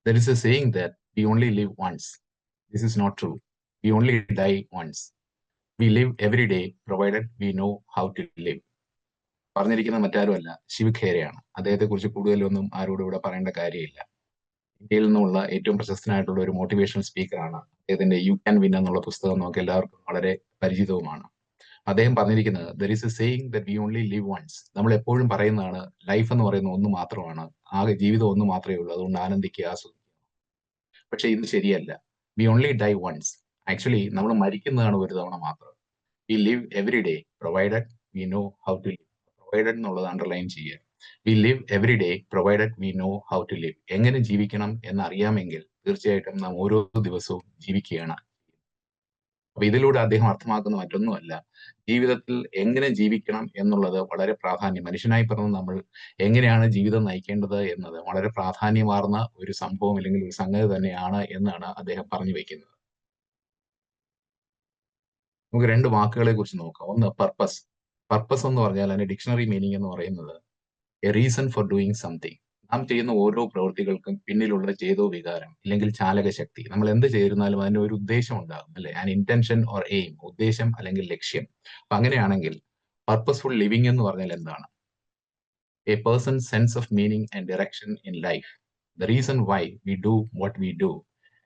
There is a saying that we only live once. This is not true. We only die once. We live every day provided we know how to live. പറഞ്ഞിരിക്കുന്ന മറ്റാരുമല്ല, ശിവ് ഖേരയാണ്. അദ്ദേഹത്തെ കുറിച്ച് കൂടുതലൊന്നും ആരോടും ഇവിടെ പറയേണ്ട കാര്യമില്ല. ഇന്ത്യയിൽ നിന്നുള്ള ഏറ്റവും പ്രശസ്തനായിട്ടുള്ള ഒരു മോട്ടിവേഷണൽ സ്പീക്കറാണ്. അദ്ദേഹത്തിന്റെ യു ക്യാൻ വിൻ എന്നുള്ള പുസ്തകം നമുക്ക് എല്ലാവർക്കും വളരെ പരിചിതവുമാണ്. അദ്ദേഹം പറഞ്ഞിരിക്കുന്നത് there is a saying that we only live once. നമ്മൾ എപ്പോഴും പറയുന്നതാണ് ലൈഫ് എന്ന് പറയുന്ന ഒന്ന് മാത്രമാണ്, ആകെ ജീവിതം ഒന്ന് മാത്രമേ ഉള്ളൂ, അതുകൊണ്ട് ആനന്ദിക്കുക, ആസ്വദിക്കുക. പക്ഷെ ഇത് ശരിയല്ല. We only die once. Actually നമ്മൾ മരിക്കുന്നതാണ് ഒരു തവണ മാത്രം. We live every day provided we know how to live. Provided എന്നുള്ളത് അണ്ടർലൈൻ ചെയ്യുക. We live every day provided we know how to live. എങ്ങനെ ജീവിക്കണം എന്നറിയാമെങ്കിൽ തീർച്ചയായിട്ടും നാം ഓരോ ദിവസവും ജീവിക്കുകയാണ്. അപ്പൊ ഇതിലൂടെ അദ്ദേഹം അർത്ഥമാക്കുന്ന മറ്റൊന്നുമല്ല, ജീവിതത്തിൽ എങ്ങനെ ജീവിക്കണം എന്നുള്ളത് വളരെ പ്രാധാന്യം, മനുഷ്യനായി പറഞ്ഞ നമ്മൾ എങ്ങനെയാണ് ജീവിതം നയിക്കേണ്ടത് എന്നത് വളരെ പ്രാധാന്യമാർന്ന ഒരു സംഭവം അല്ലെങ്കിൽ ഒരു സംഗതി തന്നെയാണ് എന്നാണ് അദ്ദേഹം പറഞ്ഞു വെക്കുന്നത്. നമുക്ക് രണ്ട് വാക്കുകളെ കുറിച്ച് നോക്കാം. ഒന്ന് പർപ്പസ്. പർപ്പസ് എന്ന് പറഞ്ഞാൽ അതിന്റെ ഡിക്ഷണറി മീനിങ് എന്ന് പറയുന്നത് A reason for doing something. നാം ചെയ്യുന്ന ഓരോ പ്രവൃത്തികൾക്കും പിന്നിലുള്ള ചേതോ വികാരം അല്ലെങ്കിൽ ചാലകശക്തി. നമ്മൾ എന്ത് ചെയ്തിരുന്നാലും അതിന് ഒരു ഉദ്ദേശം ഉണ്ടാകും, അല്ലെ? ആൻ ഇന്റൻഷൻ ഓർ എയിം, ഉദ്ദേശം അല്ലെങ്കിൽ ലക്ഷ്യം. അപ്പൊ അങ്ങനെയാണെങ്കിൽ പർപ്പസ്ഫുൾ ലിവിംഗ് എന്ന് പറഞ്ഞാൽ എന്താണ്? A person's sense of meaning and direction in life. The reason why we do what we do,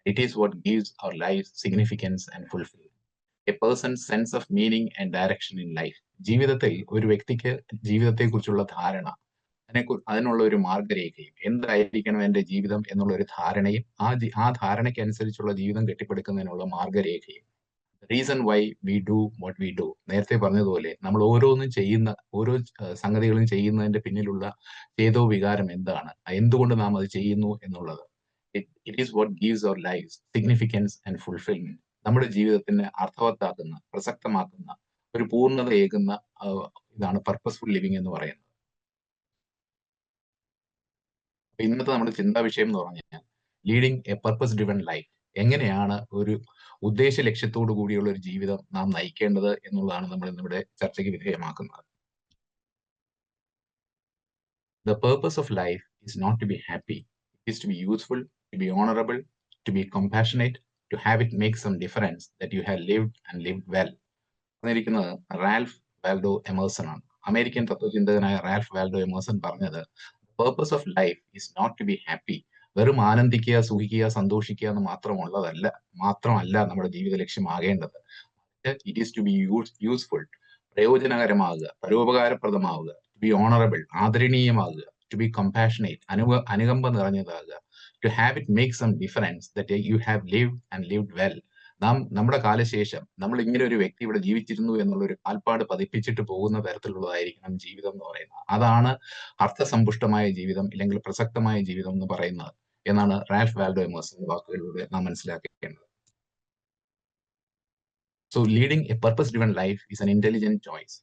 it is what gives our life significance and fulfil. A person's sense of meaning and direction in life. ജീവിതത്തിൽ ഒരു വ്യക്തിക്ക് ജീവിതത്തെക്കുറിച്ചുള്ള ധാരണ, അതിനുള്ള ഒരു മാർഗരേഖയും, എന്തായിരിക്കണം എന്റെ ജീവിതം എന്നുള്ള ഒരു ധാരണയും, ആ ധാരണയ്ക്ക് അനുസരിച്ചുള്ള ജീവിതം കെട്ടിപ്പടുക്കുന്നതിനുള്ള മാർഗരേഖയും. Reason why we do what we do. നേരത്തെ പറഞ്ഞതുപോലെ നമ്മൾ ഓരോന്നും ചെയ്യുന്ന ഓരോ സംഗതികളും ചെയ്യുന്നതിന്റെ പിന്നിലുള്ള ചേതോ വികാരം എന്താണ്, എന്തുകൊണ്ട് നാം അത് ചെയ്യുന്നു എന്നുള്ളത്. It is what gives our life significance and fulfilment. നമ്മുടെ ജീവിതത്തിന് അർത്ഥവത്താക്കുന്ന, പ്രസക്തമാക്കുന്ന, ഒരു പൂർണ്ണതയേകുന്ന ഇതാണ് പർപ്പസ്ഫുൾ ലിവിംഗ് എന്ന് പറയുന്നത്. ഇന്നത്തെ നമ്മുടെ ചിന്താ വിഷയം എന്ന് പറഞ്ഞു കഴിഞ്ഞാൽ leading A purpose driven life. എങ്ങനെയാണ് ഒരു ഉദ്ദേശ ലക്ഷ്യത്തോടു കൂടിയുള്ള ഒരു ജീവിതം നാം നയിക്കേണ്ടത് എന്നുള്ളതാണ് നമ്മൾ ഇന്നിവിടെ ചർച്ചയ്ക്ക് വിധേയമാക്കുന്നത്. The purpose of life is not to be happy, it is to be useful, to be honourable, to be compassionate, to have it make some difference that you have lived and lived well. പറഞ്ഞിരിക്കുന്നത് Ralph വാൽഡോ Emerson ആണ്. American തത്വചിന്തകനായ റാൽഫ് വാൽഡോ എമേഴ്സൺ പറഞ്ഞത് purpose of life is not to be happy. വെറും ആനന്ദിക്കുക, സുഖിക്കുക, സന്തോഷിക്കുക എന്ന് മാത്രമല്ല നമ്മുടെ ജീവിത ലക്ഷ്യമാകേണ്ടത്. It is to be useful, പ്രയോജനകരമാകുക, പരോപകാരപ്രദമാവുക, ടു ബി ഓണറബിൾ, ആദരണീയമാകുക, ടു ബി കമ്പാഷനേറ്റ്, അനുകമ്പ നിറഞ്ഞതാകുക, to have it make some difference that you have lived and lived well. നാം നമ്മുടെ കാലശേഷം നമ്മൾ ഇങ്ങനെ ഒരു വ്യക്തി ഇവിടെ ജീവിച്ചിരുന്നു എന്നുള്ള ഒരു കാൽപ്പാട് പതിപ്പിച്ചിട്ട് പോകുന്ന തരത്തിലുള്ളതായിരിക്കണം ജീവിതം എന്ന് പറയുന്നത്. അതാണ് അർത്ഥസമ്പുഷ്ടമായ ജീവിതം അല്ലെങ്കിൽ പ്രസക്തമായ ജീവിതം എന്ന് പറയുന്നത് എന്നാണ് റാൽഫ് വാൽഡോ എമേഴ്സന്റെ വാക്കുകളിലൂടെ നാം മനസ്സിലാക്കേണ്ടത്. So leading A purpose driven life is an intelligent choice.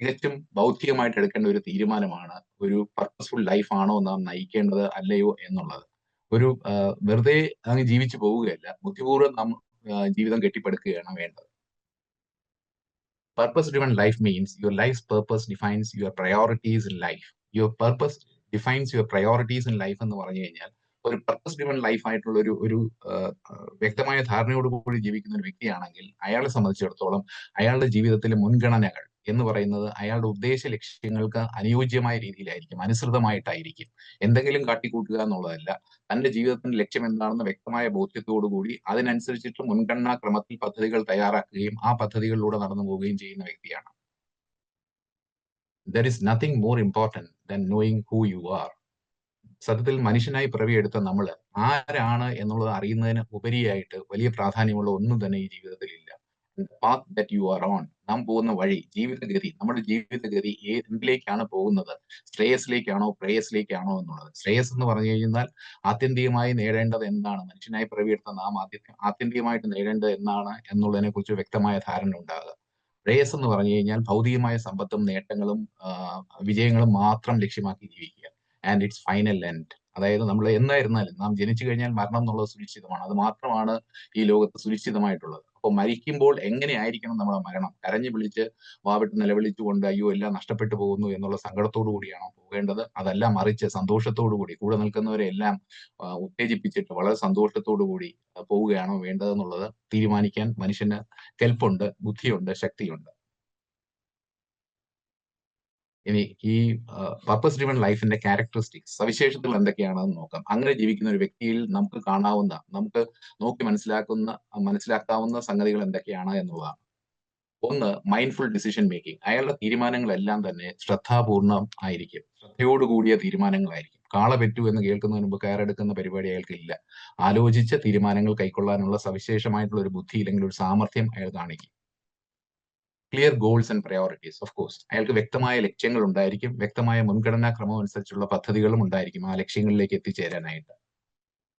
തികച്ചും ബൗദ്ധികമായിട്ട് എടുക്കേണ്ട ഒരു തീരുമാനമാണ് ഒരു പർപ്പസ്ഫുൾ ലൈഫ് ആണോ നാം നയിക്കേണ്ടത് അല്ലയോ എന്നുള്ളത്. ഒരു വെറുതെ അങ്ങ് ജീവിച്ചു പോവുകയല്ല, ബുദ്ധിപൂർവ്വം നാം ജീവിതം കെട്ടിപ്പടുക്കുകയാണ് വേണ്ടത്. Purpose driven life means your life's purpose defines your priorities in life. Your purpose defines your priorities in life എന്ന് പറഞ്ഞു കഴിഞ്ഞാൽ ഒരു പർപ്പസ് ഡ്രിവൺ ലൈഫ് ആയിട്ടുള്ള ഒരു വ്യക്തമായ ധാരണയോടുകൂടി ജീവിക്കുന്ന ഒരു വ്യക്തിയാണെങ്കിൽ അയാളെ സംബന്ധിച്ചിടത്തോളം അയാളുടെ ജീവിതത്തിലെ മുൻഗണനകൾ എന്ന് പറയുന്നത് അയാളുടെ ഉദ്ദേശ ലക്ഷ്യങ്ങൾക്ക് അനുയോജ്യമായ രീതിയിലായിരിക്കും, അനുസൃതമായിട്ടായിരിക്കും. എന്തെങ്കിലും കാട്ടിക്കൂട്ടുക എന്നുള്ളതല്ല, തന്റെ ജീവിതത്തിന്റെ ലക്ഷ്യം എന്താണെന്ന് വ്യക്തമായ ബോധ്യത്തോടുകൂടി അതിനനുസരിച്ചിട്ട് മുൻഗണനാ ക്രമത്തിൽ പദ്ധതികൾ തയ്യാറാക്കുകയും ആ പദ്ധതികളിലൂടെ നടന്നു പോവുകയും ചെയ്യുന്ന വ്യക്തിയാണ്. There is nothing more important than knowing who you are. സത്യത്തിൽ മനുഷ്യനായി പിറവിയെടുത്ത നമ്മൾ ആരാണ് എന്നുള്ളത് അറിയുന്നതിന് ഉപരിയായിട്ട് വലിയ പ്രാധാന്യമുള്ള ഒന്നും തന്നെ ഈ ജീവിതത്തിൽ ഇല്ല. Path that you are on, നാം പോകുന്ന വഴി, ജീവിതഗതി, നമ്മുടെ ജീവിതഗതി എന്തിലേക്കാണ് പോകുന്നത്, ശ്രേയസിലേക്കാണോ പ്രേയസിലേക്കാണോ എന്നുള്ളത്. ശ്രേയസ് എന്ന് പറഞ്ഞു കഴിഞ്ഞാൽ ആത്യന്തികമായി നേടേണ്ടത് എന്താണ്, മനുഷ്യനായി പിറവിയെടുത്ത നാം ആത്യന്തികമായിട്ട് നേടേണ്ടത് എന്താണ് എന്നുള്ളതിനെ കുറിച്ച് വ്യക്തമായ ധാരണ ഉണ്ടാകുക. പ്രേയസ് എന്ന് പറഞ്ഞു കഴിഞ്ഞാൽ ഭൗതികമായ സമ്പത്തും നേട്ടങ്ങളും വിജയങ്ങളും മാത്രം ലക്ഷ്യമാക്കി ജീവിക്കുക. And it's final end. അതായത് നമ്മൾ എന്തായിരുന്നാലും നാം ജനിച്ചു കഴിഞ്ഞാൽ മരണം എന്നുള്ളത് സുനിശ്ചിതമാണ്. അത് മാത്രമാണ് ഈ ലോകത്ത് സുനിശ്ചിതമായിട്ടുള്ളത്. അപ്പോൾ മരിക്കുമ്പോൾ എങ്ങനെയായിരിക്കണം നമ്മുടെ മരണം? കരഞ്ഞു വിളിച്ച് വാവിട്ട് നിലവിളിച്ചുകൊണ്ട് അയ്യോ എല്ലാം നഷ്ടപ്പെട്ടു പോകുന്നു എന്നുള്ള സങ്കടത്തോടു കൂടിയാണോ പോകേണ്ടത്? അതല്ല, മറിച്ച് സന്തോഷത്തോടു കൂടി കൂടെ നിൽക്കുന്നവരെ എല്ലാം ഉത്തേജിപ്പിച്ചിട്ട് വളരെ സന്തോഷത്തോടു കൂടി പോവുകയാണോ വേണ്ടതെന്നുള്ളത് തീരുമാനിക്കാൻ മനുഷ്യന് കെൽപ്പുണ്ട്, ബുദ്ധിയുണ്ട്, ശക്തിയുണ്ട്. ഇനി ഈ പർപ്പസ് ഡ്രിവൺ ലൈഫിന്റെ ക്യാരക്ടറിസ്റ്റിക്സ്, സവിശേഷതകൾ എന്തൊക്കെയാണെന്ന് നോക്കാം. അങ്ങനെ ജീവിക്കുന്ന ഒരു വ്യക്തിയിൽ നമുക്ക് കാണാവുന്ന, നമുക്ക് നോക്കി മനസ്സിലാക്കാവുന്ന സംഗതികൾ എന്തൊക്കെയാണ് എന്നുള്ളതാണ്. ഒന്ന്, മൈൻഡ്ഫുൾ ഡിസിഷൻ മേക്കിംഗ്. അയാളുടെ തീരുമാനങ്ങളെല്ലാം തന്നെ ശ്രദ്ധാപൂർണം ആയിരിക്കും, ശ്രദ്ധയോടുകൂടിയ തീരുമാനങ്ങളായിരിക്കും. കാള പെറ്റു എന്ന് കേൾക്കുന്നതിന് മുമ്പ് കയറെടുക്കുന്ന പരിപാടി അയാൾക്കില്ല. ആലോചിച്ച തീരുമാനങ്ങൾ കൈക്കൊള്ളാനുള്ള സവിശേഷമായിട്ടുള്ള ഒരു ബുദ്ധി അല്ലെങ്കിൽ ഒരു സാമർഥ്യം അയാൾ കാണിക്കും. Clear goals and priorities. Of course, അയാൾക്ക് വ്യക്തമായ ലക്ഷ്യങ്ങൾ ഉണ്ടായിരിക്കും, വ്യക്തമായ മുൻഗണനാ ക്രമം അനുസരിച്ചുള്ള പദ്ധതികളും ഉണ്ടായിരിക്കും ആ ലക്ഷ്യങ്ങളിലേക്ക് എത്തിച്ചേരാനായിട്ട്.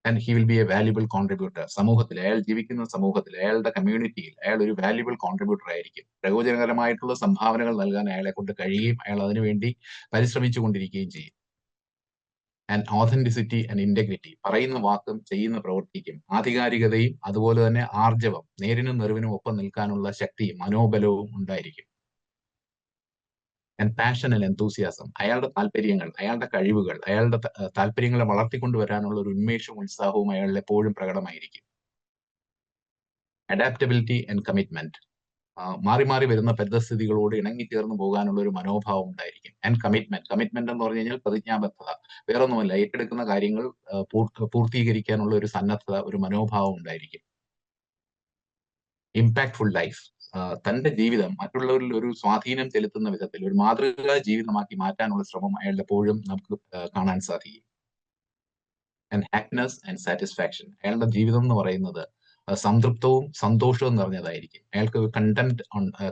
And he will be a valuable contributor. സമൂഹത്തിൽ, അയാൾ ജീവിക്കുന്ന സമൂഹത്തിൽ, അയാളുടെ കമ്മ്യൂണിറ്റിയിൽ അയാൾ ഒരു വാല്യുബിൾ കോൺട്രിബ്യൂട്ടർ ആയിരിക്കും. പ്രയോജനകരമായിട്ടുള്ള സംഭാവനകൾ നൽകാൻ അയാളെ കൊണ്ട് കഴിയുകയും അയാൾ അതിനുവേണ്ടി പരിശ്രമിച്ചു കൊണ്ടിരിക്കുകയും ചെയ്യും. And authenticity and integrity. പറയുന്ന വാക്കും ചെയ്യുന്ന പ്രവൃത്തിക്കും ആധികാരികതയും അതുപോലെ തന്നെ ആർജവം, നേരിനും നെറിവിനും ഒപ്പം നിൽക്കാനുള്ള ശക്തിയും മനോബലവും ഉണ്ടായിരിക്കും. And passion and എന്തൂസിയാസം. അയാളുടെ താല്പര്യങ്ങൾ, അയാളുടെ കഴിവുകൾ, അയാളുടെ താല്പര്യങ്ങളെ വളർത്തിക്കൊണ്ടുവരാനുള്ള ഒരു ഉന്മേഷവും ഉത്സാഹവും അയാളിൽ എപ്പോഴും പ്രകടമായിരിക്കും. Adaptability and commitment. മാറി മാറി വരുന്ന പരിതസ്ഥിതികളോട് ഇണങ്ങിച്ചേർന്ന് പോകാനുള്ള ഒരു മനോഭാവം ഉണ്ടായിരിക്കും. And commitment. കമ്മിറ്റ്മെന്റ് എന്ന് പറഞ്ഞു കഴിഞ്ഞാൽ പ്രതിജ്ഞാബദ്ധത. വേറൊന്നുമല്ല, ഏറ്റെടുക്കുന്ന കാര്യങ്ങൾ പൂർത്തീകരിക്കാനുള്ള ഒരു സന്നദ്ധത, ഒരു മനോഭാവം ഉണ്ടായിരിക്കും. Impactful life. തന്റെ ജീവിതം മറ്റുള്ളവരിൽ ഒരു സ്വാധീനം ചെലുത്തുന്ന വിധത്തിൽ ഒരു മാതൃകാ ജീവിതമാക്കി മാറ്റാനുള്ള ശ്രമം അയാളുടെ എപ്പോഴും നമുക്ക് കാണാൻ സാധിക്കും. And happiness and satisfaction. അയാളുടെ ജീവിതം എന്ന് പറയുന്നത് സംതൃപ്തവും സന്തോഷവും നിറഞ്ഞതായിരിക്കും. അയാൾക്ക്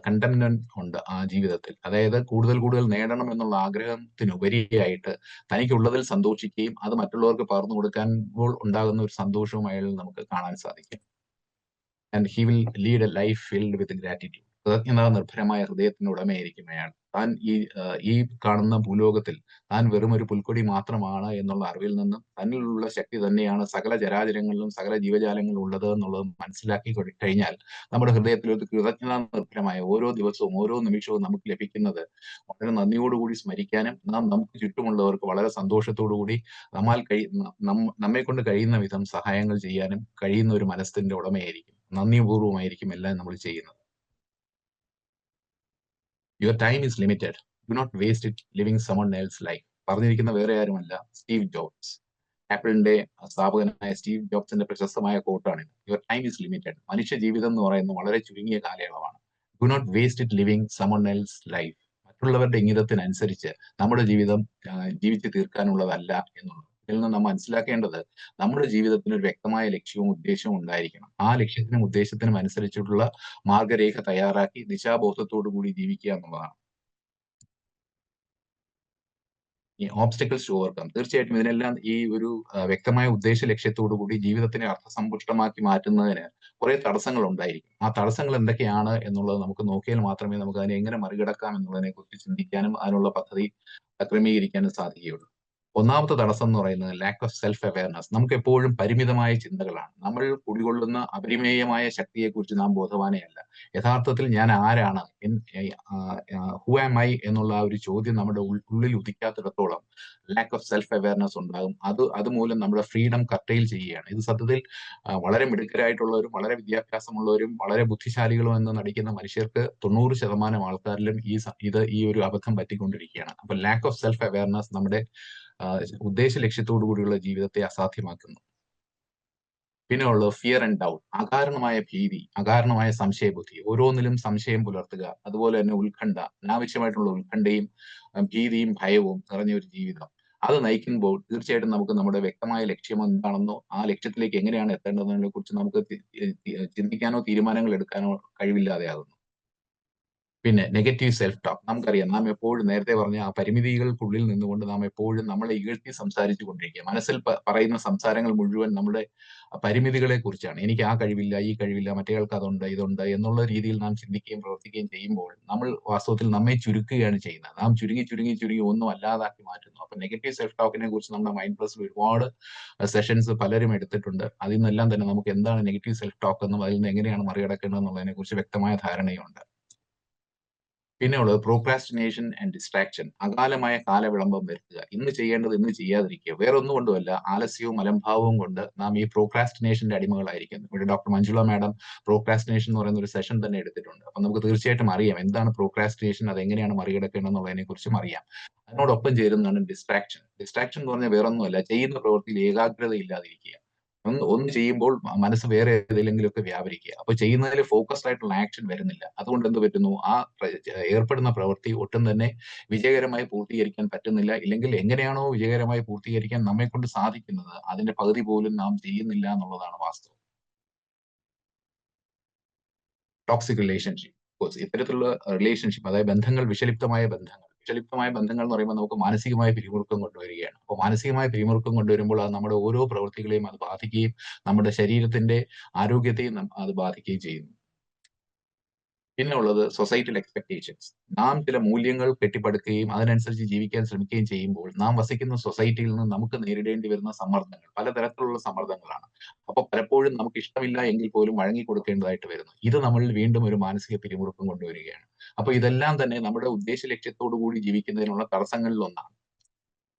കണ്ടന്റ്മെന്റ് ഉണ്ട് ആ ജീവിതത്തിൽ. അതായത് കൂടുതൽ കൂടുതൽ നേടണം എന്നുള്ള ആഗ്രഹത്തിനുപരിയായിട്ട് തനിക്കുള്ളതിൽ സന്തോഷിക്കുകയും അത് മറ്റുള്ളവർക്ക് പകർന്നു കൊടുക്കുമ്പോൾ ഉണ്ടാകുന്ന ഒരു സന്തോഷവും അയാളിൽ നമുക്ക് കാണാൻ സാധിക്കും. And he will lead a life filled with gratitude. കൃതജ്ഞതാ നിർഭരമായ ഹൃദയത്തിന് ഉടമയായിരിക്കും അയാൾ. താൻ ഈ കാണുന്ന ഭൂലോകത്തിൽ താൻ വെറും ഒരു പുൽക്കൊടി മാത്രമാണ് എന്നുള്ള അറിവിൽ നിന്നും തന്നിലുള്ള ശക്തി തന്നെയാണ് സകല ചരാചരങ്ങളിലും സകല ജീവജാലങ്ങളിലും ഉള്ളത് എന്നുള്ളത് മനസ്സിലാക്കി കഴിഞ്ഞാൽ നമ്മുടെ ഹൃദയത്തിൽ ഒരു കൃതജ്ഞതാ നിർഭരമായ ഓരോ ദിവസവും ഓരോ നിമിഷവും നമുക്ക് ലഭിക്കുന്നത് വളരെ നന്ദിയോടുകൂടി സ്മരിക്കാനും നമുക്ക് ചുറ്റുമുള്ളവർക്ക് വളരെ സന്തോഷത്തോടുകൂടി നമ്മെ കൊണ്ട് കഴിയുന്ന വിധം സഹായങ്ങൾ ചെയ്യാനും കഴിയുന്ന ഒരു മനസ്സിന്റെ ഉടമയായിരിക്കും. നന്ദിപൂർവ്വമായിരിക്കും എല്ലാം നമ്മൾ ചെയ്യുന്നത്. Your time is limited, do not waste it living someone else life. പറഞ്ഞിരിക്കുന്ന വേറെ ആരുമല്ല, സ്റ്റീവ് ജോബ്സ്. ആപ്പിളിന്റെ സ്ഥാപകനായ സ്റ്റീവ് ജോബ്സിന്റെ പ്രശസ്തമായ കോട്ടാണ്. Your time is limited. മനുഷ്യ ജീവിതം എന്ന് പറയുന്നത് വളരെ ചുരുങ്ങിയ കാലയളവാണ്. Do not waste it living someone else life. മറ്റുള്ളവരുടെ ഇംഗിതത്തിനനുസരിച്ച് നമ്മുടെ ജീവിതം ജീവിച്ചു തീർക്കാനുള്ളതല്ല എന്നുള്ളത്. ഇതിൽ നിന്ന് നാം മനസ്സിലാക്കേണ്ടത് നമ്മുടെ ജീവിതത്തിന് ഒരു വ്യക്തമായ ലക്ഷ്യവും ഉദ്ദേശവും ഉണ്ടായിരിക്കണം. ആ ലക്ഷ്യത്തിനും ഉദ്ദേശത്തിനും അനുസരിച്ചിട്ടുള്ള മാർഗരേഖ തയ്യാറാക്കി ദിശാബോധത്തോടു കൂടി ജീവിക്കുക എന്നുള്ളതാണ്. ഈ ഓബ്സ്റ്റക്കിൾസ് ടു ഓവർകം. തീർച്ചയായിട്ടും ഇതിനെല്ലാം ഈ ഒരു വ്യക്തമായ ഉദ്ദേശ ലക്ഷ്യത്തോടു കൂടി ജീവിതത്തിനെ അർത്ഥസമ്പുഷ്ടമാക്കി മാറ്റുന്നതിന് കുറെ തടസ്സങ്ങൾ ഉണ്ടായിരിക്കും. ആ തടസ്സങ്ങൾ എന്തൊക്കെയാണ് എന്നുള്ളത് നമുക്ക് നോക്കിയാൽ മാത്രമേ നമുക്ക് അതിനെ എങ്ങനെ മറികടക്കാം എന്നുള്ളതിനെ കുറിച്ച് ചിന്തിക്കാനും അതിനുള്ള പദ്ധതി ക്രമീകരിക്കാനും സാധിക്കുകയുള്ളൂ. ഒന്നാമത്തെ തടസ്സം എന്ന് പറയുന്നത് ലാക്ക് ഓഫ് സെൽഫ് അവയർനെസ്. നമുക്ക് എപ്പോഴും പരിമിതമായ ചിന്തകളാണ്. നമ്മൾ കുടികൊള്ളുന്ന അപരിമേയമായ ശക്തിയെക്കുറിച്ച് നാം ബോധവാനേ അല്ല. യഥാർത്ഥത്തിൽ ഞാൻ ആരാണ്, ഹു ആം ഐ എന്നുള്ള ആ ഒരു ചോദ്യം നമ്മുടെ ഉള്ളിൽ ഉദിക്കാത്തിടത്തോളം ലാക്ക് ഓഫ് സെൽഫ് അവയർനെസ് ഉണ്ടാകും. അതുമൂലം നമ്മുടെ ഫ്രീഡം കർട്ടയിൽ ചെയ്യുകയാണ്. ഇത് സത്യത്തിൽ വളരെ മിടുക്കരായിട്ടുള്ളവരും വളരെ വിദ്യാഭ്യാസമുള്ളവരും വളരെ ബുദ്ധിശാലികളും എന്ന് നടിക്കുന്ന മനുഷ്യർക്ക് 90% ആൾക്കാരിലും ഈ ഒരു അബദ്ധം പറ്റിക്കൊണ്ടിരിക്കുകയാണ്. അപ്പൊ ലാക്ക് ഓഫ് സെൽഫ് അവയർനെസ് നമ്മുടെ ഉദ്ദേശ ലക്ഷ്യത്തോടു കൂടിയുള്ള ജീവിതത്തെ അസാധ്യമാക്കുന്നു. പിന്നെ ഉള്ളത് ഫിയർ ആൻഡ് ഡൗട്ട്. അകാരണമായ ഭീതി, അകാരണമായ സംശയബുദ്ധി, ഓരോന്നിലും സംശയം പുലർത്തുക, അതുപോലെ തന്നെ ഉത്കണ്ഠ, അനാവശ്യമായിട്ടുള്ള ഉത്കണ്ഠയും ഭീതിയും ഭയവും നിറഞ്ഞ ഒരു ജീവിതം. അത് നയിക്കുമ്പോൾ തീർച്ചയായിട്ടും നമുക്ക് നമ്മുടെ വ്യക്തമായ ലക്ഷ്യം എന്താണെന്നോ ആ ലക്ഷ്യത്തിലേക്ക് എങ്ങനെയാണ് എത്തേണ്ടതിനെ കുറിച്ച് നമുക്ക് ചിന്തിക്കാനോ തീരുമാനങ്ങൾ എടുക്കാനോ കഴിവില്ലാതെയാകുന്നു. പിന്നെ നെഗറ്റീവ് സെൽഫ് ടോക്ക്. നമുക്കറിയാം നാം എപ്പോഴും നേരത്തെ പറഞ്ഞ ആ പരിമിതികൾക്കുള്ളിൽ നിന്നുകൊണ്ട് നാം എപ്പോഴും നമ്മളെ ഇകഴ്ത്തി സംസാരിച്ചു കൊണ്ടിരിക്കുക. മനസ്സിൽ പറയുന്ന സംസാരങ്ങൾ മുഴുവൻ നമ്മുടെ പരിമിതികളെ കുറിച്ചാണ്. എനിക്ക് ആ കഴിവില്ല, ഈ കഴിവില്ല, മറ്റേയാൾക്ക് അതുണ്ട്, ഇതുണ്ട് എന്നുള്ള രീതിയിൽ നാം ചിന്തിക്കുകയും പ്രവർത്തിക്കുകയും ചെയ്യുമ്പോൾ നമ്മൾ വാസ്തവത്തിൽ നമ്മെ ചുരുക്കുകയാണ് ചെയ്യുന്നത്. നാം ചുരുങ്ങി ചുരുങ്ങി ചുരുങ്ങി ഒന്നും അല്ലാതാക്കി മാറ്റുന്നു. അപ്പൊ നെഗറ്റീവ് സെൽഫ് ടോക്കിനെ കുറിച്ച് നമ്മുടെ മൈൻഡ് പ്ലസിൽ ഒരുപാട് സെഷൻസ് പലരും എടുത്തിട്ടുണ്ട്. അതിൽ നിന്നെല്ലാം തന്നെ നമുക്ക് എന്താണ് നെഗറ്റീവ് സെൽഫ് ടോക്ക് എന്നും അതിൽ നിന്ന് എങ്ങനെയാണ് മറികടക്കേണ്ടത് എന്നുള്ളതിനെ കുറിച്ച് വ്യക്തമായ ധാരണയുണ്ട്. പിന്നെ ഉള്ളത് പ്രോക്രാസ്റ്റിനേഷൻ ആൻഡ് ഡിസ്ട്രാക്ഷൻ. അകാലമായ കാലവിളംബം വരുത്തുക. ഇന്ന് ചെയ്യേണ്ടത് ഇന്ന് ചെയ്യാതിരിക്കുക. വേറെ ഒന്നും കൊണ്ടുമല്ല, ആലസ്യവും അലംഭാവവും കൊണ്ട് നാം ഈ പ്രോക്രാസ്റ്റിനേഷന്റെ അടിമകളായിരിക്കുന്നു. ഇവിടെ ഡോക്ടർ മഞ്ജുള മാഡം പ്രോക്രാസ്റ്റിനേഷൻ എന്ന് പറയുന്ന ഒരു സെഷൻ തന്നെ എടുത്തിട്ടുണ്ട്. അപ്പൊ നമുക്ക് തീർച്ചയായിട്ടും അറിയാം എന്താണ് പ്രോക്രാസ്റ്റിനേഷൻ, അത് എങ്ങനെയാണ് മറികടക്കേണ്ടത് എന്നുള്ളതിനെ കുറിച്ചും അറിയാം. അതിനോടൊപ്പം ചേരുന്നതാണ് ഡിസ്ട്രാക്ഷൻ. ഡിസ്ട്രാക്ഷൻ എന്ന് പറഞ്ഞാൽ വേറൊന്നുമല്ല, ചെയ്യുന്ന പ്രവൃത്തിയിൽ ഏകാഗ്രത ഇല്ലാതിരിക്കുക. ഒന്ന് ചെയ്യുമ്പോൾ മനസ്സ് വേറെ ഏതിലെങ്കിലുമൊക്കെ വ്യാപരിക്കുക. അപ്പൊ ചെയ്യുന്നതിൽ ഫോക്കസ്ഡ് ആയിട്ടുള്ള ആക്ഷൻ വരുന്നില്ല. അതുകൊണ്ട് എന്ത് പറ്റുന്നു, ആ ഏർപ്പെടുന്ന പ്രവൃത്തി ഒട്ടും തന്നെ വിജയകരമായി പൂർത്തീകരിക്കാൻ പറ്റുന്നില്ല. ഇല്ലെങ്കിൽ എങ്ങനെയാണോ വിജയകരമായി പൂർത്തീകരിക്കാൻ നമ്മെ കൊണ്ട് സാധിക്കുന്നത് അതിന്റെ പകുതി പോലും നാം ചെയ്യുന്നില്ല എന്നുള്ളതാണ് വാസ്തവം. Toxic relationship. ഇത്തരത്തിലുള്ള റിലേഷൻഷിപ്പ്, അതായത് ബന്ധങ്ങൾ, വിഷലിപ്തമായ ബന്ധങ്ങൾ എന്ന് പറയുമ്പോൾ നമുക്ക് മാനസികമായ പിരിമുറുക്കം കൊണ്ടുവരികയാണ്. അപ്പോൾ മാനസികമായ പിരിമുറുക്കം കൊണ്ടുവരുമ്പോൾ അത് നമ്മുടെ ഓരോ പ്രവൃത്തികളെയും അത് ബാധിക്കുകയും നമ്മുടെ ശരീരത്തിന്റെ ആരോഗ്യത്തെയും അത് ബാധിക്കുകയും ചെയ്യുന്നു. പിന്നെ ഉള്ളത് സൊസൈറ്റൽ എക്സ്പെക്ടേഷൻസ്. നാം ചില മൂല്യങ്ങൾ കെട്ടിപ്പടുക്കുകയും അതിനനുസരിച്ച് ജീവിക്കാൻ ശ്രമിക്കുകയും ചെയ്യുമ്പോൾ നാം വസിക്കുന്ന സൊസൈറ്റിയിൽ നിന്ന് നമുക്ക് നേരിടേണ്ടി വരുന്ന സമ്മർദ്ദങ്ങൾ പലതരത്തിലുള്ള സമ്മർദ്ദങ്ങളാണ്. അപ്പൊ പലപ്പോഴും നമുക്ക് ഇഷ്ടമില്ല എങ്കിൽ പോലും വഴങ്ങി കൊടുക്കേണ്ടതായിട്ട് വരുന്നു. ഇത് നമ്മളിൽ വീണ്ടും ഒരു മാനസിക പിരിമുറുക്കം കൊണ്ടുവരികയാണ്. അപ്പൊ ഇതെല്ലാം തന്നെ നമ്മുടെ ഉദ്ദേശ ലക്ഷ്യത്തോടു കൂടി ജീവിക്കുന്നതിനുള്ള തടസ്സങ്ങളിൽ ഒന്നാണ്.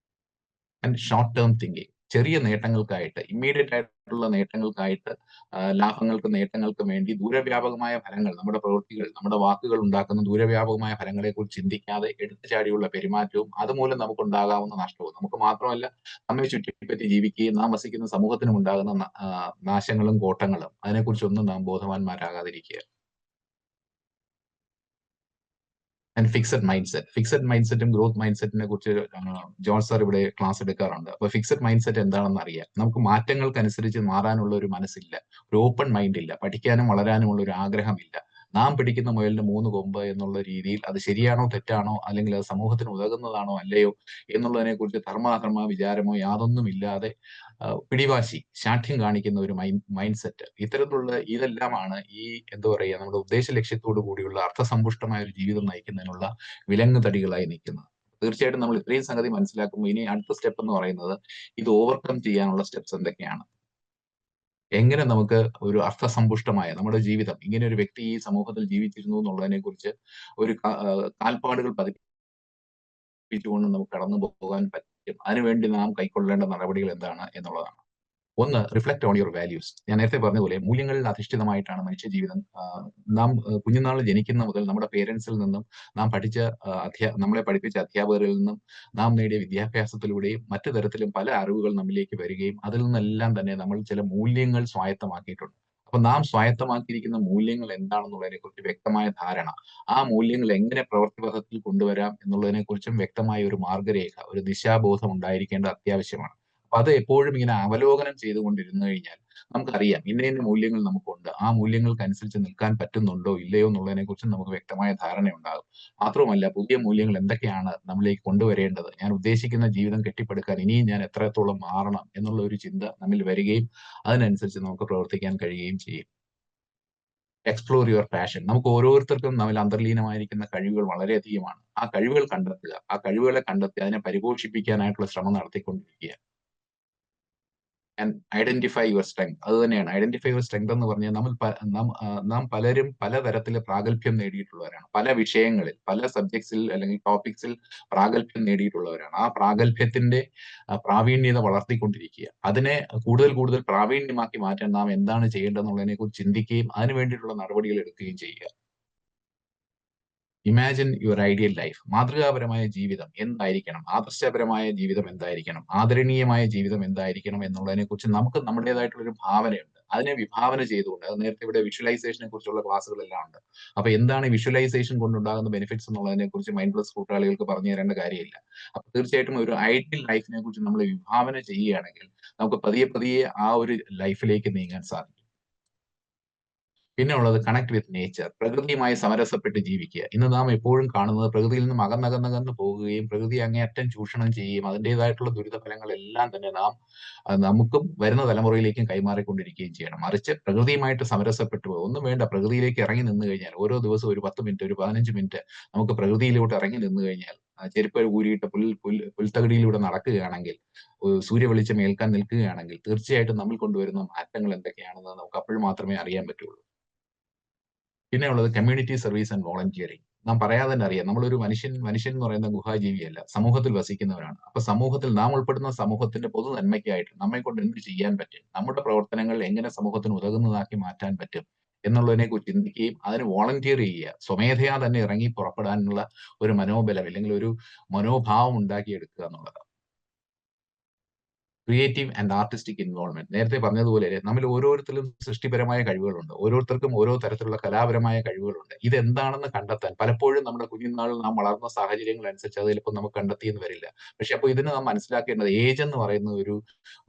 And short term thinking. ചെറിയ നേട്ടങ്ങൾക്കായിട്ട്, ഇമ്മീഡിയറ്റ് ആയിട്ടുള്ള നേട്ടങ്ങൾക്കായിട്ട്, നേട്ടങ്ങൾക്കും വേണ്ടി ദൂരവ്യാപകമായ ഫലങ്ങൾ, നമ്മുടെ പ്രവൃത്തികൾ, നമ്മുടെ വാക്കുകൾ ഉണ്ടാക്കുന്ന ദൂരവ്യാപകമായ ഫലങ്ങളെ കുറിച്ച് ചിന്തിക്കാതെ എടുത്തുചാടിയുള്ള പെരുമാറ്റവും അതുമൂലം നമുക്കുണ്ടാകാവുന്ന നഷ്ടവും, നമുക്ക് മാത്രമല്ല നമ്മെ ചുറ്റിപ്പറ്റി ജീവിക്കുകയും നാം വസിക്കുന്ന സമൂഹത്തിനും ഉണ്ടാകുന്ന നാശങ്ങളും കോട്ടങ്ങളും അതിനെക്കുറിച്ചൊന്നും നാം ബോധവാന്മാരാകാതിരിക്കുക. And fixed mindset. Fixed മൈൻഡ് സെറ്റും ഗ്രോത്ത് മൈൻഡ് സെറ്റിനെ കുറിച്ച് ജോൺ സാർ ഇവിടെ ക്ലാസ് എടുക്കാറുണ്ട്. അപ്പൊ ഫിക്സഡ് മൈൻഡ് സെറ്റ് എന്താണെന്ന് അറിയാം. നമുക്ക് മാറ്റങ്ങൾക്കനുസരിച്ച് മാറാനുള്ള ഒരു മനസ്സില്ല, ഒരു ഓപ്പൺ മൈൻഡ് ഇല്ല, പഠിക്കാനും വളരാനുമുള്ള ഒരു ആഗ്രഹമില്ല. നാം പിടിക്കുന്ന മുയലിന് 3 കൊമ്പ് എന്നുള്ള രീതിയിൽ അത് ശരിയാണോ തെറ്റാണോ, അല്ലെങ്കിൽ അത് സമൂഹത്തിന് ഉതകുന്നതാണോ അല്ലയോ എന്നുള്ളതിനെ കുറിച്ച് ധർമാധർമ്മ വിചാരമോ യാതൊന്നും ഇല്ലാതെ പിടിവാശി, ശാഠ്യം കാണിക്കുന്ന ഒരു മൈൻഡ് സെറ്റ്. ഇത്തരത്തിലുള്ള ഇതെല്ലാമാണ് ഈ എന്താ പറയുക, നമ്മുടെ ഉദ്ദേശ ലക്ഷ്യത്തോടു കൂടിയുള്ള അർത്ഥസമ്പുഷ്ടമായ ഒരു ജീവിതം നയിക്കുന്നതിനുള്ള വിലങ്ങുതടികളായി നിൽക്കുന്നത്. തീർച്ചയായിട്ടും നമ്മൾ ഇത്രയും സംഗതി മനസ്സിലാക്കുമ്പോൾ ഇനി അടുത്ത സ്റ്റെപ്പ് എന്ന് പറയുന്നത് ഇത് ഓവർകം ചെയ്യാനുള്ള സ്റ്റെപ്സ് എന്തൊക്കെയാണ്, എങ്ങനെ നമുക്ക് ഒരു അർത്ഥസമ്പുഷ്ടമായ നമ്മുടെ ജീവിതം, ഇങ്ങനെ ഒരു വ്യക്തി ഈ സമൂഹത്തിൽ ജീവിച്ചിരുന്നു എന്നുള്ളതിനെ കുറിച്ച് ഒരു കാൽപ്പാടുകൾ പതിപ്പിച്ചുകൊണ്ട് നമുക്ക് കടന്നു പോകാൻ പറ്റും. അതിനുവേണ്ടി നാം കൈക്കൊള്ളേണ്ട നടപടികൾ എന്താണ് എന്നുള്ളതാണ്. ഒന്ന്, റിഫ്ലക്ട് ഓൺ യുവർ വാല്യൂസ്. ഞാൻ നേരത്തെ പറഞ്ഞതുപോലെ മൂല്യങ്ങളിൽ അധിഷ്ഠിതമായിട്ടാണ് മനുഷ്യജീവിതം. നാം കുഞ്ഞുനാളിൽ ജനിക്കുന്ന മുതൽ നമ്മുടെ പേരൻസിൽ നിന്നും, നാം പഠിച്ച നമ്മളെ പഠിപ്പിച്ച അധ്യാപകരിൽ നിന്നും, നാം നേടിയ വിദ്യാഭ്യാസത്തിലൂടെയും മറ്റു തരത്തിലും പല അറിവുകൾ നമ്മിലേക്ക് വരികയും അതിൽ നിന്നെല്ലാം തന്നെ നമ്മൾ ചില മൂല്യങ്ങൾ സ്വായത്തമാക്കിയിട്ടുണ്ട്. അപ്പൊ നാം സ്വായത്തമാക്കിയിരിക്കുന്ന മൂല്യങ്ങൾ എന്താണെന്നുള്ളതിനെ കുറിച്ച് വ്യക്തമായ ധാരണ, ആ മൂല്യങ്ങൾ എങ്ങനെ പ്രവൃത്തിപഥത്തിൽ കൊണ്ടുവരാം എന്നുള്ളതിനെ കുറിച്ചും വ്യക്തമായ ഒരു മാർഗരേഖ, ഒരു ദിശാബോധം ഉണ്ടായിരിക്കേണ്ടത് അത്യാവശ്യമാണ്. അപ്പൊ അത് എപ്പോഴും ഇങ്ങനെ അവലോകനം ചെയ്തുകൊണ്ടിരുന്നു കഴിഞ്ഞാൽ നമുക്കറിയാം ഇന്ന ഇന്ന മൂല്യങ്ങൾ നമുക്കുണ്ട്, ആ മൂല്യങ്ങൾക്കനുസരിച്ച് നിൽക്കാൻ പറ്റുന്നുണ്ടോ ഇല്ലയോ എന്നുള്ളതിനെ കുറിച്ച് നമുക്ക് വ്യക്തമായ ധാരണയുണ്ടാകും. മാത്രവുമല്ല, പുതിയ മൂല്യങ്ങൾ എന്തൊക്കെയാണ് നമ്മളിലേക്ക് കൊണ്ടുവരേണ്ടത്, ഞാൻ ഉദ്ദേശിക്കുന്ന ജീവിതം കെട്ടിപ്പടുക്കാൻ ഇനിയും ഞാൻ എത്രത്തോളം മാറണം എന്നുള്ള ഒരു ചിന്ത നമ്മിൽ വരികയും അതിനനുസരിച്ച് നമുക്ക് പ്രവർത്തിക്കാൻ കഴിയുകയും ചെയ്യും. Explore your passion. നമുക്ക് ഓരോരുത്തർക്കും നമ്മിൽ അന്തർലീനമായിരിക്കുന്ന കഴിവുകൾ വളരെയധികമാണ്. ആ കഴിവുകൾ കണ്ടെത്തുക, ആ കഴിവുകളെ കണ്ടെത്തി അതിനെ പരിപോഷിപ്പിക്കാനായിട്ടുള്ള ശ്രമം നടത്തിക്കൊണ്ടിരിക്കുക. And identify your strength. അത് തന്നെയാണ് ഐഡന്റിഫൈ യുവർ സ്ട്രെങ്ത് എന്ന് പറഞ്ഞാൽ നാം പലരും പലതരത്തില് പ്രാഗൽഭ്യം നേടിയിട്ടുള്ളവരാണ്. പല വിഷയങ്ങളിൽ, പല സബ്ജക്ട്സിൽ അല്ലെങ്കിൽ ടോപ്പിക്സിൽ പ്രാഗൽഭ്യം നേടിയിട്ടുള്ളവരാണ്. ആ പ്രാഗൽഭ്യത്തിന്റെ പ്രാവീണ്യത വളർത്തിക്കൊണ്ടിരിക്കുക. അതിനെ കൂടുതൽ കൂടുതൽ പ്രാവീണ്യമാക്കി മാറ്റാൻ നാം എന്താണ് ചെയ്യേണ്ടതെന്നുള്ളതിനെ കുറിച്ച് ചിന്തിക്കുകയും അതിനു വേണ്ടിയിട്ടുള്ള നടപടികൾ എടുക്കുകയും ചെയ്യുക. Imagine your ideal life. മാതൃകാപരമായ ജീവിതം എന്തായിരിക്കണം, ആദർശപരമായ ജീവിതം എന്തായിരിക്കണം, ആദരണീയമായ ജീവിതം എന്തായിരിക്കണം എന്നുള്ളതിനെ കുറിച്ച് നമുക്ക് നമ്മുടേതായിട്ടുള്ള ഒരു ഭാവനയുണ്ട്. അതിനെ വിഭാവന ചെയ്തുകൊണ്ട്, അത് നേരത്തെ ഇവിടെ വിഷ്വലൈസേഷനെ കുറിച്ചുള്ള ക്ലാസ്സുകളെല്ലാം ഉണ്ട്. അപ്പൊ എന്താണ് വിഷ്വലൈസേഷൻ കൊണ്ടുണ്ടാകുന്ന ബെനിഫിറ്റ്സ് എന്നുള്ളതിനെ കുറിച്ച് മൈൻഡ് പ്ലസ് കൂട്ടാളികൾക്ക് പറഞ്ഞു തരേണ്ട കാര്യമില്ല. അപ്പൊ തീർച്ചയായിട്ടും ഒരു ഐഡിയൽ ലൈഫിനെ കുറിച്ച് നമ്മൾ വിഭാവന ചെയ്യുകയാണെങ്കിൽ നമുക്ക് പതിയെ പതിയെ ആ ഒരു ലൈഫിലേക്ക് നീങ്ങാൻ സാധിക്കും. പിന്നെ ഉള്ളത് കണക്ട് വിത്ത് നേച്ചർ, പ്രകൃതിയുമായി സമരസപ്പെട്ട് ജീവിക്കുക. ഇന്ന് നാം എപ്പോഴും കാണുന്നത് പ്രകൃതിയിൽ നിന്നും അകന്നകന്നകന്ന് പോകുകയും പ്രകൃതി അങ്ങേയറ്റം ചൂഷണം ചെയ്യുകയും അതിൻ്റെതായിട്ടുള്ള ദുരിതഫലങ്ങളെല്ലാം തന്നെ നമുക്കും വരുന്ന തലമുറയിലേക്കും കൈമാറിക്കൊണ്ടിരിക്കുകയും ചെയ്യണം. മറിച്ച് പ്രകൃതിയുമായിട്ട് സമരസപ്പെട്ട് പോകുക. ഒന്നും വേണ്ട, പ്രകൃതിയിലേക്ക് ഇറങ്ങി നിന്ന് കഴിഞ്ഞാൽ ഓരോ ദിവസവും ഒരു 10 മിനിറ്റ്, ഒരു 15 മിനിറ്റ് നമുക്ക് പ്രകൃതിയിലോട്ട് ഇറങ്ങി നിന്ന് കഴിഞ്ഞാൽ, ചെരുപ്പ് ഊരിയിട്ട് പുൽത്തകിടിയിലൂടെ നടക്കുകയാണെങ്കിൽ, സൂര്യവെളിച്ചം ഏൽക്കാൻ നിൽക്കുകയാണെങ്കിൽ, തീർച്ചയായിട്ടും നമ്മൾ കൊണ്ടുവരുന്ന മാറ്റങ്ങൾ എന്തൊക്കെയാണെന്ന് നമുക്ക് അപ്പോൾ മാത്രമേ അറിയാൻ പറ്റുള്ളൂ. പിന്നെയുള്ളത് കമ്മ്യൂണിറ്റി സർവീസ് ആൻഡ് വോളണ്ടിയറിംഗ്. നാം പറയാതെ തന്നെ അറിയാം, നമ്മളൊരു മനുഷ്യൻ എന്ന് പറയുന്ന ഗുഹാജീവിയല്ല, സമൂഹത്തിൽ വസിക്കുന്നവരാണ്. അപ്പൊ സമൂഹത്തിൽ നാം ഉൾപ്പെടുന്ന സമൂഹത്തിന്റെ പൊതു നന്മയ്ക്കായിട്ട് നമ്മെ കൊണ്ട് എന്ത് ചെയ്യാൻ പറ്റും, നമ്മുടെ പ്രവർത്തനങ്ങൾ എങ്ങനെ സമൂഹത്തിന് ഉതകുന്നതാക്കി മാറ്റാൻ പറ്റും എന്നുള്ളതിനെ കുറിച്ച് ചിന്തിക്കുകയും അതിന് വോളണ്ടിയർ ചെയ്യുക, സ്വമേധയാ തന്നെ ഇറങ്ങി പുറപ്പെടാനുള്ള ഒരു മനോബലം അല്ലെങ്കിൽ ഒരു മനോഭാവം ഉണ്ടാക്കിയെടുക്കുക എന്നുള്ളത്. Creative and artistic involvement. നേരത്തെ പറഞ്ഞതുപോലെ നമ്മൾ ഓരോരുത്തരും സൃഷ്ടിപരമായ കഴിവുകളുണ്ട്. ഓരോരുത്തർക്കും ഓരോ തരത്തിലുള്ള കലാപരമായ കഴിവുകളുണ്ട്. ഇതെന്താണെന്ന് കണ്ടെത്താൻ പലപ്പോഴും നമ്മുടെ കുഞ്ഞുനാളിൽ നാം വളർന്ന സാഹചര്യങ്ങൾ അനുസരിച്ച് അത് ചിലപ്പോൾ നമുക്ക് കണ്ടെത്തിയെന്ന് വരില്ല. പക്ഷെ അപ്പോൾ ഇതിന് നാം മനസ്സിലാക്കേണ്ടത് ഏജ് എന്ന് പറയുന്ന ഒരു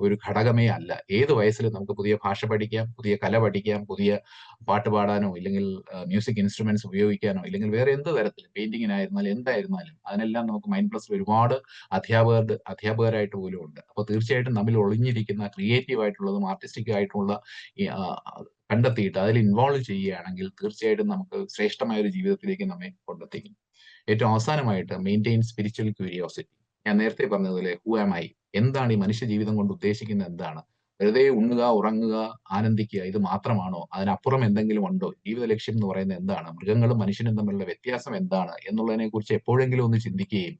ഒരു ഘടകമേ അല്ല. ഏത് വയസ്സിലും നമുക്ക് പുതിയ ഭാഷ പഠിക്കാം, പുതിയ കല പഠിക്കാം, പുതിയ പാട്ട് പാടാനോ ഇല്ലെങ്കിൽ മ്യൂസിക് ഇൻസ്ട്രുമെന്റ്സ് ഉപയോഗിക്കാനോ ഇല്ലെങ്കിൽ വേറെ എന്ത് തരത്തിലും പെയിന്റിങ്ങിനായിരുന്നാലും എന്തായിരുന്നാലും അതിനെല്ലാം നമുക്ക് മൈൻഡ് പ്ലസിൽ ഒരുപാട് അധ്യാപകരായിട്ട് പോലും ഉണ്ട്. അപ്പോൾ തീർച്ചയായിട്ടും നമ്മിൽ ഒളിഞ്ഞിരിക്കുന്ന ക്രിയേറ്റീവ് ആയിട്ടുള്ളതും ആർട്ടിസ്റ്റിക് ആയിട്ടുള്ള ഈ കണ്ടെത്തിയിട്ട് അതിൽ ഇൻവോൾവ് ചെയ്യുകയാണെങ്കിൽ തീർച്ചയായിട്ടും നമുക്ക് ശ്രേഷ്ഠമായ ഒരു ജീവിതത്തിലേക്ക് നമ്മെ കൊണ്ടെത്തിക്കും. ഏറ്റവും അവസാനമായിട്ട് മെയിൻറ്റെയിൻ സ്പിരിച്വൽ ക്യൂരിയോസിറ്റി. ഞാൻ നേരത്തെ പറഞ്ഞതുപോലെ ഹു ആം ഐ, എന്താണ് ഈ മനുഷ്യ ജീവിതം കൊണ്ട് ഉദ്ദേശിക്കുന്നത്, എന്താണ്? വെറുതെ ഉണ്ണുക, ഉറങ്ങുക, ആനന്ദിക്കുക, ഇത് മാത്രമാണോ? അതിനപ്പുറം എന്തെങ്കിലും ഉണ്ടോ? ജീവിത ലക്ഷ്യം എന്ന് പറയുന്നത് എന്താണ്? മൃഗങ്ങളും മനുഷ്യനും തമ്മിലുള്ള വ്യത്യാസം എന്താണ് എന്നുള്ളതിനെ കുറിച്ച് എപ്പോഴെങ്കിലും ഒന്ന് ചിന്തിക്കുകയും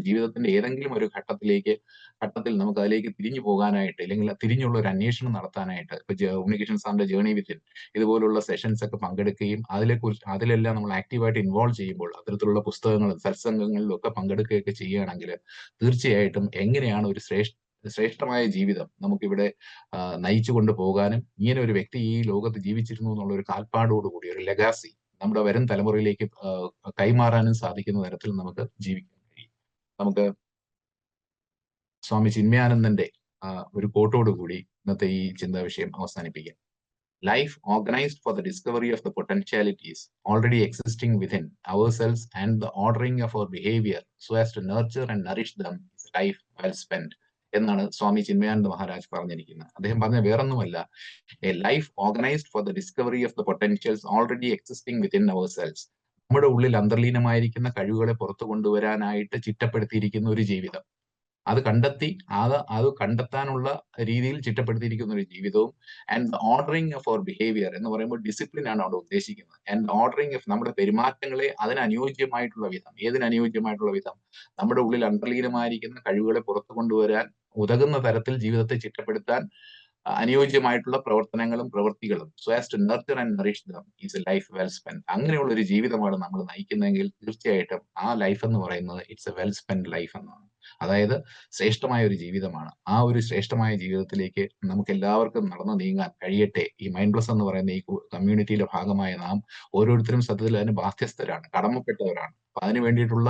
ജീവിതത്തിന്റെ ഏതെങ്കിലും ഒരു ഘട്ടത്തിൽ നമുക്ക് അതിലേക്ക് തിരിഞ്ഞു പോകാനായിട്ട് അല്ലെങ്കിൽ തിരിഞ്ഞുള്ള ഒരു അന്വേഷണം നടത്താനായിട്ട് ഇപ്പൊ ഉണ്ണികൃഷ്ണൻ സാറിന്റെ ജേർണി വിത്തിൻ ഇതുപോലുള്ള സെഷൻസ് ഒക്കെ പങ്കെടുക്കുകയും അതിലെല്ലാം നമ്മൾ ആക്റ്റീവായിട്ട് ഇൻവോൾവ് ചെയ്യുമ്പോൾ അത്തരത്തിലുള്ള പുസ്തകങ്ങളും സത്സംഗങ്ങളിലും ഒക്കെ പങ്കെടുക്കുകയൊക്കെ ചെയ്യുകയാണെങ്കിൽ തീർച്ചയായിട്ടും എങ്ങനെയാണ് ഒരു ശ്രേഷ്ഠമായ ജീവിതം നമുക്കിവിടെ നയിച്ചു കൊണ്ടുപോകാനും ഇങ്ങനെ ഒരു വ്യക്തി ഈ ലോകത്ത് ജീവിച്ചിരുന്നു എന്നുള്ള ഒരു കാൽപ്പാടോടുകൂടി ഒരു ലെഗാസി നമ്മുടെ വരും തലമുറയിലേക്ക് കൈമാറാനും സാധിക്കുന്ന തരത്തിൽ നമുക്ക് ജീവിക്കാൻ കഴിയും. നമുക്ക് സ്വാമി ചിന്മയാനന്ദന്റെ ഒരു കോട്ടോടുകൂടി ഇന്നത്തെ ഈ ചിന്താ വിഷയം അവസാനിപ്പിക്കാം. Life organized for the discovery of the potentialities already existing within ourselves and the ordering of our behavior so as to nurture and nourish them is life well spent എന്നാണ് സ്വാമി ചിന്മയാനന്ദ മഹാരാജ് പറഞ്ഞിരിക്കുന്നത്. അദ്ദേഹം പറഞ്ഞ വേറൊന്നുമല്ല, a life organised for the discovery of the potentials already existing within ourselves. നമ്മുടെ ഉള്ളിൽ അന്തർലീനമായിരിക്കുന്ന കഴിവുകളെ പുറത്തു കൊണ്ടുവരാനായിട്ട് ചിട്ടപ്പെടുത്തിയിരിക്കുന്ന ഒരു ജീവിതം, അത് കണ്ടെത്താനുള്ള രീതിയിൽ ചിട്ടപ്പെടുത്തിയിരിക്കുന്ന ഒരു ജീവിതവും and the ordering of our behaviour എന്ന് പറയുമ്പോൾ ഡിസിപ്ലിൻ ആണ് അവിടെ ഉദ്ദേശിക്കുന്നത്. ആൻഡ് ഓർഡറിംഗ് ഓഫ് നമ്മുടെ പെരുമാറ്റങ്ങളെ അതിനനുയോജ്യമായിട്ടുള്ള വിധം, ഏതിനനുയോജ്യമായിട്ടുള്ള വിധം, നമ്മുടെ ഉള്ളിൽ അന്തർലീനമായിരിക്കുന്ന കഴിവുകളെ പുറത്തു കൊണ്ടുവരാൻ ഉതകുന്ന തരത്തിൽ ജീവിതത്തെ ചിട്ടപ്പെടുത്താൻ അനുയോജ്യമായിട്ടുള്ള പ്രവർത്തനങ്ങളും പ്രവൃത്തികളും so as to nurture and nourish them is a life well spend. അങ്ങനെയുള്ള ഒരു ജീവിതമാണ് നമ്മൾ നയിക്കുന്നതെങ്കിൽ തീർച്ചയായിട്ടും ആ ലൈഫ് എന്ന് പറയുന്നത് it's A well spend life എന്നാണ്. അതായത് ശ്രേഷ്ഠമായ ഒരു ജീവിതമാണ്. ആ ഒരു ശ്രേഷ്ഠമായ ജീവിതത്തിലേക്ക് നമുക്ക് എല്ലാവർക്കും നടന്നു നീങ്ങാൻ കഴിയട്ടെ. ഈ മൈൻഡ് പ്ലസ് എന്ന് പറയുന്ന ഈ കമ്മ്യൂണിറ്റിയുടെ ഭാഗമായ നാം ഓരോരുത്തരും സത്യത്തിൽ അതിന് ബാധ്യസ്ഥരാണ്, കടമപ്പെട്ടവരാണ്. അപ്പൊ അതിനു വേണ്ടിയിട്ടുള്ള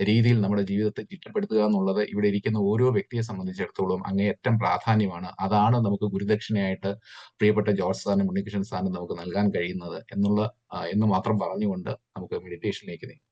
രീതിയിൽ നമ്മുടെ ജീവിതത്തെ ചിട്ടപ്പെടുത്തുക എന്നുള്ളത് ഇവിടെ ഇരിക്കുന്ന ഓരോ വ്യക്തിയെ സംബന്ധിച്ചിടത്തോളം അങ്ങേയറ്റം പ്രാധാന്യമാണ്. അതാണ് നമുക്ക് ഗുരുദക്ഷിണയായിട്ട് പ്രിയപ്പെട്ട ജോർജ് സാറിനും ഉണ്ണികൃഷ്ണൻ സാറിനും നമുക്ക് നൽകാൻ കഴിയുന്നത് എന്ന് മാത്രം പറഞ്ഞുകൊണ്ട് നമുക്ക് മെഡിറ്റേഷനിലേക്ക് നീങ്ങാം.